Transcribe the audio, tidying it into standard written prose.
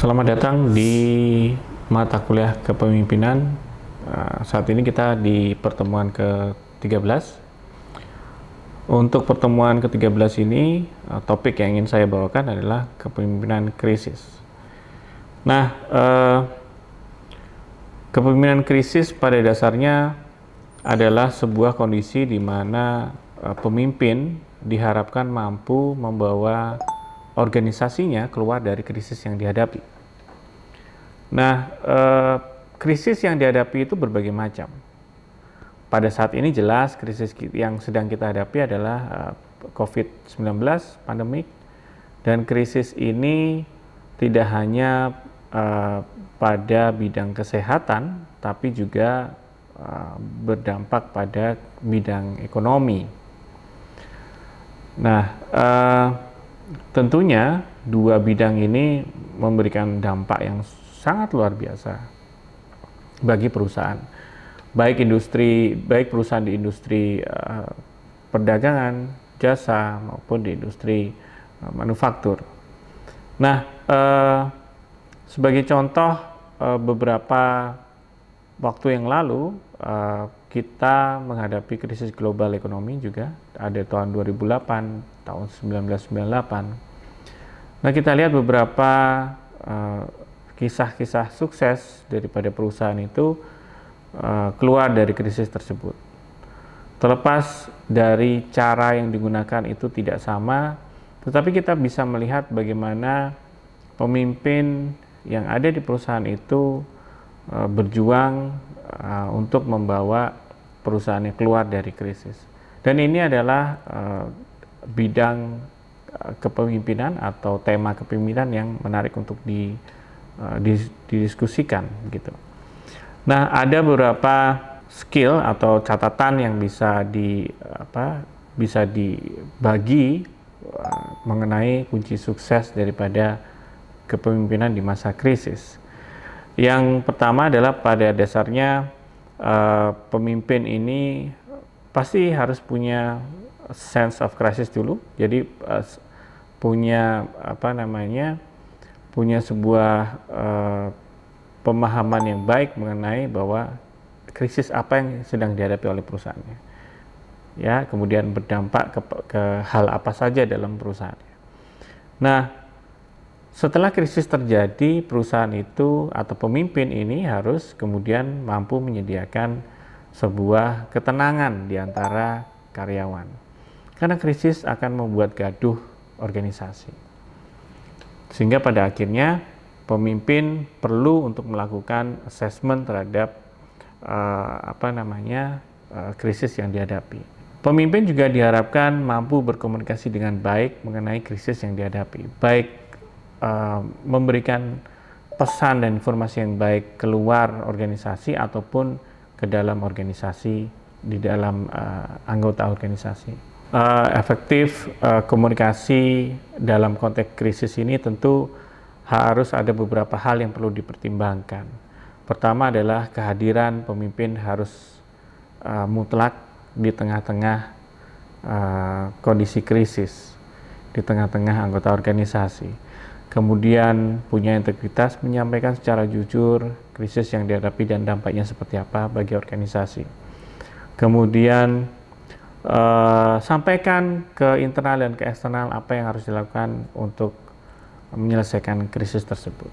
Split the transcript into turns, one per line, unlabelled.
Selamat datang di mata kuliah kepemimpinan. Saat ini kita di pertemuan ke-13. Untuk pertemuan ke-13 ini, topik yang ingin saya bawakan adalah kepemimpinan krisis. Nah, kepemimpinan krisis pada dasarnya adalah sebuah kondisi di mana pemimpin diharapkan mampu membawa organisasinya keluar dari krisis yang dihadapi. Nah, krisis yang dihadapi itu berbagai macam. Pada saat ini jelas krisis yang sedang kita hadapi adalah COVID-19, pandemik, dan krisis ini tidak hanya pada bidang kesehatan, tapi juga berdampak pada bidang ekonomi. Nah, tentunya dua bidang ini memberikan dampak yang sangat luar biasa bagi perusahaan, baik perusahaan di industri perdagangan, jasa, maupun di industri manufaktur. Nah, sebagai contoh, beberapa waktu yang lalu kita menghadapi krisis global ekonomi juga, ada tahun 2008, tahun 1998. Nah, kita lihat beberapa kisah-kisah sukses daripada perusahaan itu keluar dari krisis tersebut. Terlepas dari cara yang digunakan itu tidak sama, tetapi kita bisa melihat bagaimana pemimpin yang ada di perusahaan itu berjuang untuk membawa perusahaannya keluar dari krisis. Dan ini adalah bidang kepemimpinan atau tema kepemimpinan yang menarik untuk didiskusikan gitu. Nah, ada beberapa skill atau catatan yang bisa dibagi mengenai kunci sukses daripada kepemimpinan di masa krisis. Yang pertama adalah pada dasarnya pemimpin ini pasti harus punya sense of crisis dulu. Jadi punya sebuah pemahaman yang baik mengenai bahwa krisis apa yang sedang dihadapi oleh perusahaannya. Ya, kemudian berdampak ke hal apa saja dalam perusahaannya. Nah, setelah krisis terjadi, perusahaan itu atau pemimpin ini harus kemudian mampu menyediakan sebuah ketenangan di antara karyawan. Karena krisis akan membuat gaduh organisasi. Sehingga pada akhirnya pemimpin perlu untuk melakukan assessment terhadap krisis yang dihadapi. Pemimpin juga diharapkan mampu berkomunikasi dengan baik mengenai krisis yang dihadapi, baik memberikan pesan dan informasi yang baik keluar organisasi ataupun ke dalam organisasi, di dalam anggota organisasi. Efektif komunikasi dalam konteks krisis ini tentu harus ada beberapa hal yang perlu dipertimbangkan. Pertama adalah kehadiran pemimpin harus mutlak di tengah-tengah kondisi krisis, di tengah-tengah anggota organisasi. Kemudian punya integritas, menyampaikan secara jujur krisis yang dihadapi dan dampaknya seperti apa bagi organisasi. Kemudian sampaikan ke internal dan ke eksternal apa yang harus dilakukan untuk menyelesaikan krisis tersebut.